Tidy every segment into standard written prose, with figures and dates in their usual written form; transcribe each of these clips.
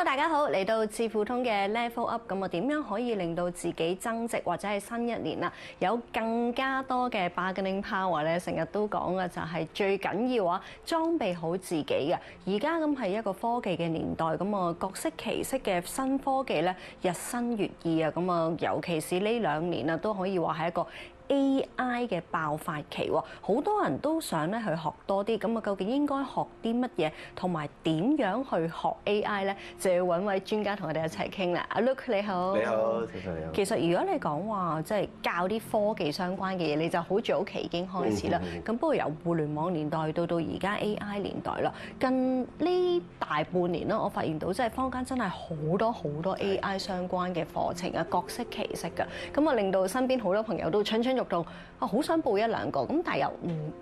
Hello， 大家好，嚟到智庫通嘅 Level Up， 咁我點樣可以令到自己增值或者係新一年啊有更加多嘅 bargaining power 咧？成日都講嘅就係最緊要啊，裝備好自己嘅。而家咁係一個科技嘅年代，咁啊各式其式嘅新科技咧日新月異啊，咁啊尤其是呢2年啊都可以話係一個AI 嘅爆發期喎，好多人都想咧去學多啲，咁啊究竟應該學啲乜嘢，同埋點樣去學 AI 咧？就要揾位專家同我哋一齊傾啦。阿 Luke 你好，你好，早晨你好。其實如果你講話即係教啲科技相關嘅嘢，你就好早期已經開始啦。咁不過由互聯網年代到而家 AI 年代啦，近呢大半年啦，我發現到即係坊間真係好多 AI 相關嘅課程啊，各式其式㗎。咁啊令到身邊好多朋友都蠢蠢欲動，啊好想報1-2個，咁但係又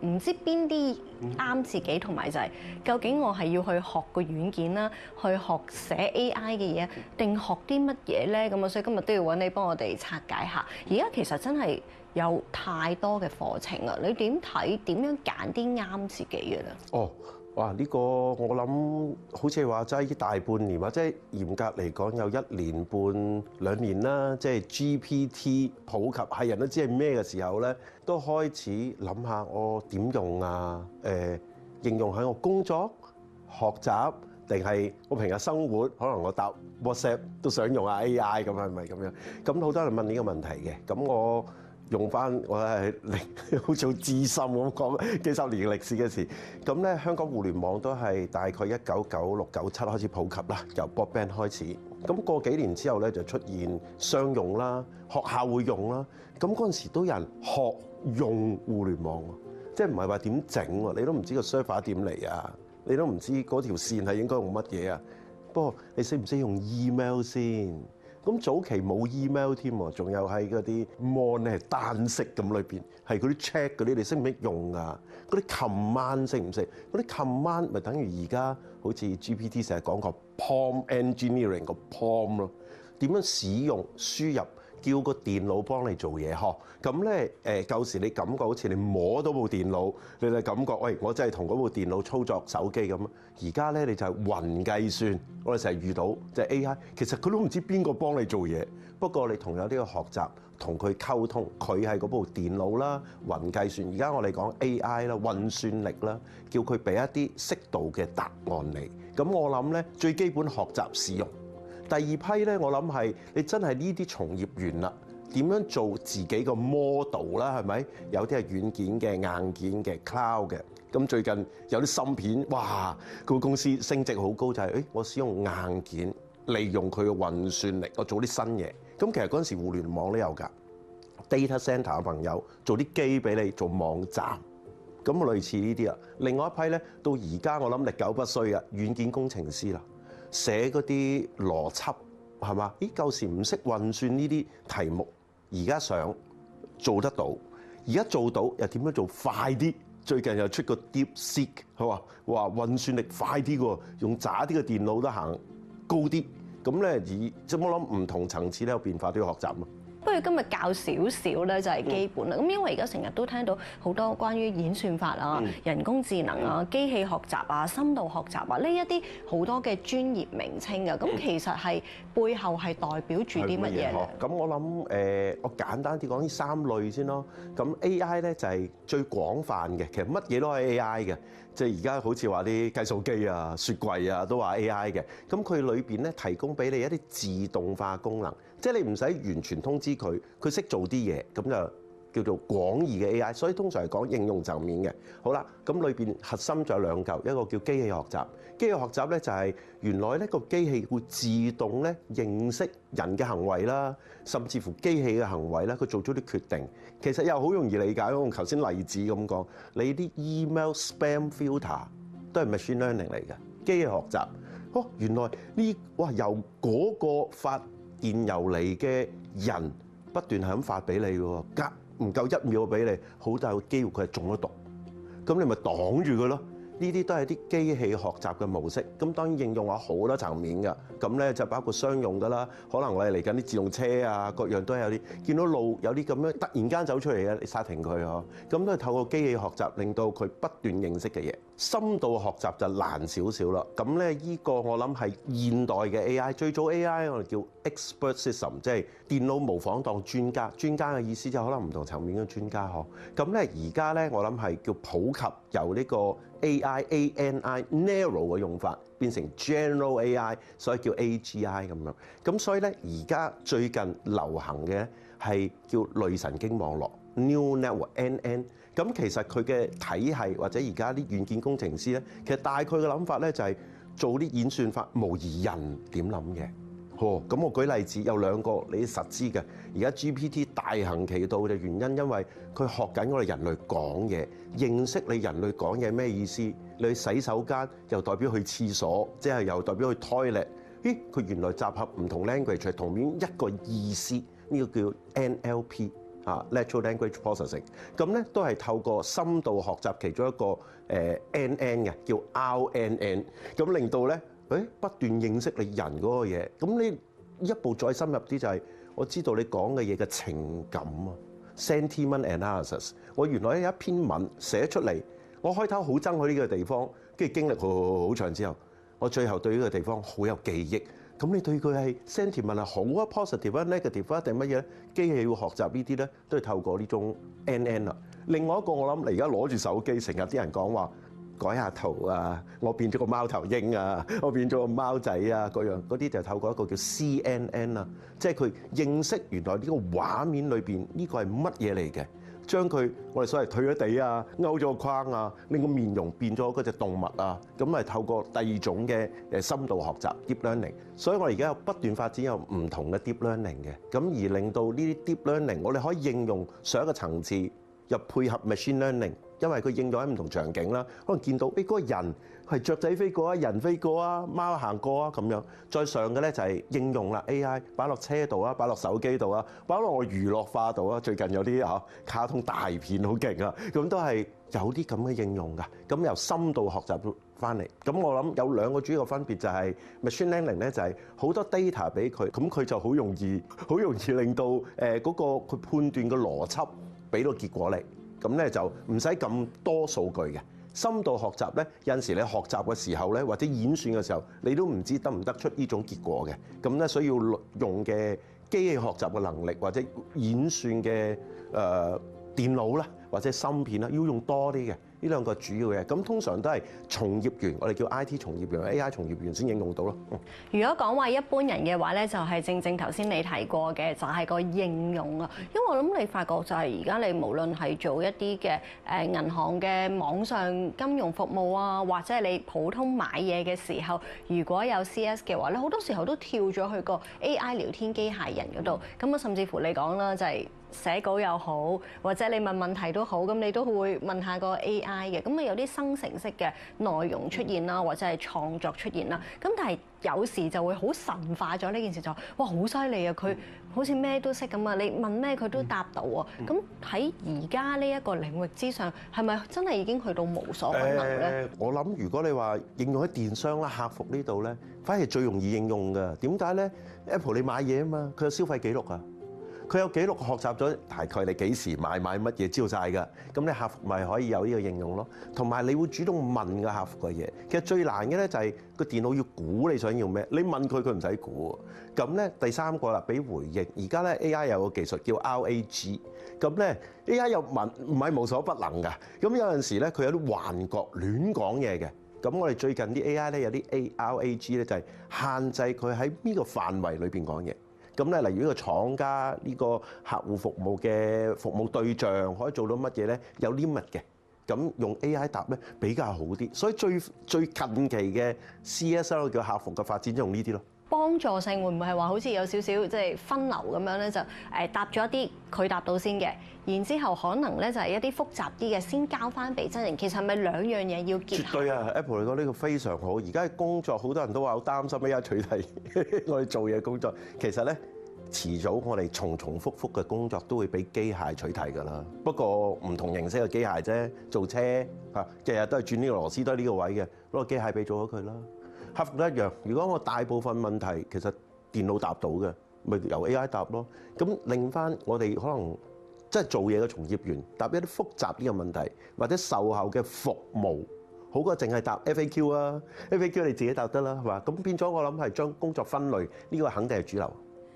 唔知邊啲啱自己，同埋就係究竟我係要去學個軟件啦，去學寫 AI 嘅嘢，定學啲乜嘢咧？咁啊，所以今日都要揾你幫我哋拆解下。而家其實真係有太多嘅課程啊，你點睇？點樣揀啲啱自己嘅咧？哦，哇！呢個我諗好似話齋大半年，或者嚴格嚟講有1年半2年啦。即係 GPT 普及，係人都知係咩嘅時候咧，都開始諗下我點用啊？應用喺我工作、學習，定係我平日生活？可能我答 WhatsApp 都想用下 AI 咁，係咪咁樣？咁好多人問呢個問題嘅，咁我用翻我係好似好資深咁講幾十年歷史嘅事。咁咧香港互聯網都係大概1996、97開始普及啦，由 broadband 開始。咁過幾年之後咧就出現商用啦，學校會用啦。咁嗰陣時都有人學用互聯網喎，即係唔係話點整喎？你都唔知個 server 點嚟啊，你都唔知嗰條線係應該用乜嘢啊。不過你識唔識用 email 先？咁早期冇 email 添喎，仲有喺嗰啲 mon 咧係單色咁裏邊，係嗰啲 check 嗰啲，你識唔識用啊？嗰啲 command 識唔識？嗰啲 command 咪等於而家好似 GPT 成日講個 prompt engineering 個 prompt 咯，點樣使用輸入？叫個電腦幫你做嘢呵，咁咧舊時你感覺好似你摸到部電腦，你就感覺喂，我真係同嗰部電腦操作手機咁。而家咧你就係雲計算，我哋成日遇到就係 AI，其實佢都唔知邊個幫你做嘢。不過你同有呢個學習，同佢溝通，佢係嗰部電腦啦，雲計算。而家我哋講 AI 啦，運算力啦，叫佢俾一啲適度嘅答案你。咁我諗咧最基本學習使用。第二批咧，我諗係你真係呢啲從業員啦，點樣做自己個 model 啦？係咪有啲係軟件嘅、硬件嘅、cloud 嘅？咁最近有啲芯片，哇！個公司升值好高，就係我使用硬件，利用佢嘅運算力，我做啲新嘢。咁其實嗰陣時互聯網都有㗎 ，data center 嘅朋友做啲機俾你做網站，咁類似呢啲啊。另外一批咧，到而家我諗歷久不衰啊，軟件工程師啦。寫嗰啲邏輯係嘛？咦，舊時唔識運算呢啲題目，而家想做得到，而家做到又點樣做快啲？最近又出個 DeepSeek，佢話運算力快啲喎，用渣啲嘅電腦都行高啲。咁咧，即係我諗唔同層次咧有變化都要學習嘛。不如今日教少少咧，就係基本啦。咁因為而家成日都聽到好多關於演算法啊、人工智能啊、機器學習啊、深度學習啊呢一啲好多嘅專業名稱啊。咁其實係背後係代表住啲乜嘢咧？咁我諗我簡單啲講呢3類先咯。咁 AI 咧就係最廣泛嘅，其實乜嘢都係 AI 嘅。即係而家好似話啲計數機啊、雪櫃啊都話 AI 嘅。咁佢裏邊咧提供俾你一啲自動化功能。即係你唔使完全通知佢，佢識做啲嘢，咁就叫做廣義嘅 AI。所以通常係講應用層面嘅。好啦，咁裏邊核心就有2嚿，一個叫機器學習。機器學習咧就係原來呢個機器會自動咧認識人嘅行為啦，甚至乎機器嘅行為咧，佢做咗啲決定。其實又好容易理解，我用頭先例子咁講，你啲 email spam filter 都係 machine learning 嚟嘅機器學習。原來由嗰個發電郵嚟嘅人不斷係咁發俾你嘅，隔唔夠1秒俾你，好大個機會佢係中咗毒。咁你咪擋住佢咯。呢啲都係啲機器學習嘅模式。咁當然應用有好多層面㗎。咁咧就包括商用㗎啦，可能我哋嚟緊啲自動車啊，各樣都係有啲見到路有啲咁樣突然間走出嚟嘅，你剎停佢呵。咁都係透過機器學習，令到佢不斷認識嘅嘢。深度學習就難少少啦。咁咧依個我諗係現代嘅 AI，最早 AI 我哋叫 expert system， 即係電腦模仿當專家。專家嘅意思就可能唔同層面嘅專家呵。咁咧而家咧我諗係叫普及，由呢個 AI narrow 嘅用法變成 general AI， 所以叫 AGI 咁樣。咁所以咧而家最近流行嘅係叫類神經網絡 Neural Network NN。咁其實佢嘅體系或者而家啲軟件工程師咧，其實大概嘅諗法咧就係做啲演算法模擬人點諗嘅。咁我舉例子有兩個你實知嘅。而家 GPT 大行其道嘅原因，因為佢學緊我哋人類講嘢，認識你人類講嘢咩意思。你去洗手間又代表去廁所，即係又代表去 toilet。咦，佢原來集合唔同 language 係同面一個意思，呢個叫 NLP。Natural Language Processing， 咁咧都係透過深度學習其中一個NN 嘅，叫 RNN， 咁令到咧不斷認識你人嗰個嘢。咁你一步再深入啲就係，我知道你講嘅嘢嘅情感啊 ，sentiment analysis。我原來有一篇文寫出嚟，我開頭好憎佢呢個地方，跟住經歷好長之後，我最後對呢個地方好有記憶。咁你對佢係 sentiment 係好啊 positive 啊 negative 啊定乜嘢咧？機器要學習呢啲咧，都係透過呢種 NN 啦。另外一個我諗，你而家攞住手機，成日啲人講話改下圖啊，我變咗個貓頭鷹啊，我變咗個貓仔啊，嗰樣嗰啲就透過一個叫 CNN 啊，即係佢認識原來呢個畫面裏邊呢個係乜嘢嚟嘅。將佢我哋所謂退咗地啊，勾咗個框啊，令個面容變咗嗰隻動物啊，咁係透過第二種嘅深度學習 deep learning。所以我哋而家有不斷發展有唔同嘅 deep learning 嘅，咁而令到呢啲 deep learning 我哋可以應用上一個層次，又配合 machine learning，因為佢應用喺唔同場景啦，可能見到嗰個人係雀仔飛過啊，人飛過啊，貓行過啊咁樣。再上嘅咧就係應用啦 AI， 擺落車度啊，擺落手機度啊，擺落我娛樂化度啊。最近有啲卡通大片好勁啊，咁都係有啲咁嘅應用㗎。咁由深度學習翻嚟，咁我諗有兩個主要嘅分別就係 machine learning 咧就係好多 data 俾佢，咁佢就好容易令到嗰個佢判斷嘅邏輯俾到結果嚟，咁咧就唔使咁多數據嘅。深度學習咧，有陣時你學習嘅時候咧，或者演算嘅時候，你都唔知得唔得出呢種結果嘅。咁咧，所以要用嘅機器學習嘅能力，或者演算嘅電腦啦，或者芯片啦，要用多啲嘅。呢兩個主要嘅，咁通常都係從業員，我哋叫 IT 從業員、AI 從業員先應用到咯。如果講話一般人嘅話咧，就係正頭先你提過嘅，就係個應用啊。因為我諗你發覺就係而家你無論係做一啲嘅銀行嘅網上金融服務啊，或者係你普通買嘢嘅時候，如果有 CS 嘅話咧，好多時候都跳咗去個 AI 聊天機械人嗰度。咁啊，甚至乎你講啦，就係寫稿又好，或者你問問題都好，咁你都會問下個 AI 嘅。咁啊有啲生成式嘅內容出現啦，或者係創作出現啦。咁但係有時就會好神化咗呢件事，就哇好犀利啊！佢好似咩都識咁啊！你問咩佢都答到啊！咁喺而家呢一個領域之上，係咪真係已經去到無所不能咧？我諗如果你話應用喺電商啦、客服呢度咧，反而係最容易應用㗎。點解咧 ？Apple 你買嘢啊嘛，佢有消費記錄啊。佢有記錄學習咗大概你幾時買乜嘢知道晒㗎，咁你客服咪可以有呢個應用咯。同埋你會主動問個客服嘅嘢，其實最難嘅咧就係個電腦要估你想要咩，你問佢唔使估。咁咧第三個啦，俾回應。而家咧 AI 有個技術叫 RAG，咁咧 AI 又唔係無所不能㗎。咁有陣時咧佢有啲幻覺亂講嘢嘅。咁我哋最近啲 AI 咧有啲 RAG 咧就係限制佢喺呢個範圍裏邊講嘢。咁咧，例如呢個廠家呢個客戶服務嘅服務對象可以做到乜嘢咧？有 limit 嘅，咁用 AI 答咧比較好啲。所以最近期嘅 CSR 叫客服嘅發展就用呢啲咯。幫助性會唔會係話好似有少少即係分流咁樣咧？就答咗一啲佢答到先嘅，然之後可能咧就係一啲複雜啲嘅先交翻俾真人。其實係咪兩樣嘢要結合？絕對啊 ！Apple 嚟講呢個非常好。而家嘅工作好多人都話好擔心 AI 取替我哋做嘢工作。其實咧遲早我哋重重複複嘅工作都會俾機械取替㗎啦。不過唔同形式嘅機械啫，做車啊，日日都係轉呢個螺絲，都係呢個位嘅，攞個機械俾做咗佢啦。客服都一樣，如果我大部分問題其實電腦答到嘅，咪由 AI 答咯。咁令翻我哋可能即係做嘢嘅從業員答一啲複雜啲嘅問題，或者售後嘅服務，好過淨係答 FAQ 啊。FAQ 你自己答得啦，係嘛？咁變咗我諗係將工作分類，呢個肯定係主流。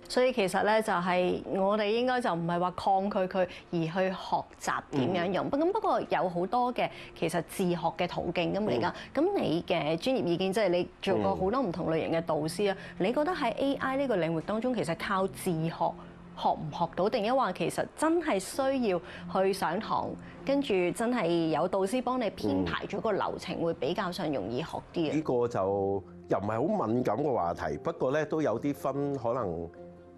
所以其實咧就係我哋應該就唔係話抗拒佢，而去學習點樣用。不過有好多嘅其實自學嘅途徑咁嚟㗎。咁你嘅專業意見即係你做過好多唔同類型嘅導師啊，你覺得喺 AI 呢個領域當中，其實靠自學唔學到，定抑或其實真係需要去上堂，跟住真係有導師幫你編排咗個流程，會比較上容易學啲啊？呢個就又唔係好敏感嘅話題，不過咧都有啲分可能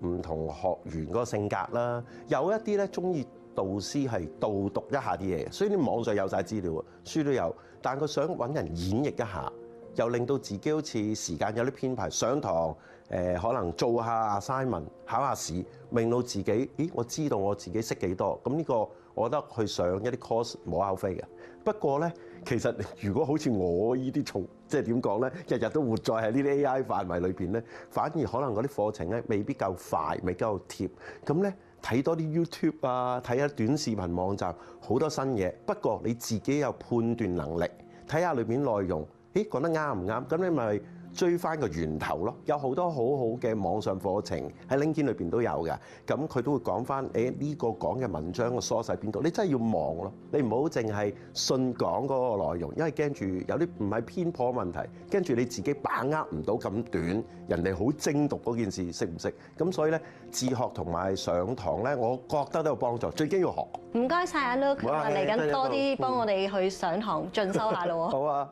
唔同學員嗰個性格啦。有一啲咧中意導師係導讀一下啲嘢，所以啲網上有晒資料啊，書都有，但佢想揾人演繹一下，又令到自己好似時間有啲編排，上堂可能做下 assignment， 考下試，令到自己，咦，我知道我自己識幾多。咁呢個我覺得去上一啲 course 無可厚非嘅。不過咧，其實如果好似我呢啲即係點講咧，日日都活在喺呢啲 AI 範圍裏邊咧，反而可能嗰啲課程咧未必夠快，未夠貼。咁咧睇多啲 YouTube 啊，睇下短視頻網站，好多新嘢。不過你自己有判斷能力，睇下裏邊內容，咦，講得啱唔啱？咁你咪追翻個源頭咯。有好多好好嘅網上課程喺 LinkedIn 裏邊都有嘅，咁佢都會講翻呢個講嘅文章個 source 喺邊度。你真係要望咯，你唔好淨係信講嗰個內容，因為驚住有啲唔係偏頗問題，跟住你自己把握唔到咁短，人哋好精讀嗰件事識唔識？咁所以咧，自學同埋上堂咧，我覺得都有幫助，最緊要學。唔該晒阿 Luke，嚟緊多啲幫我哋去上堂進修下咯喎。好啊。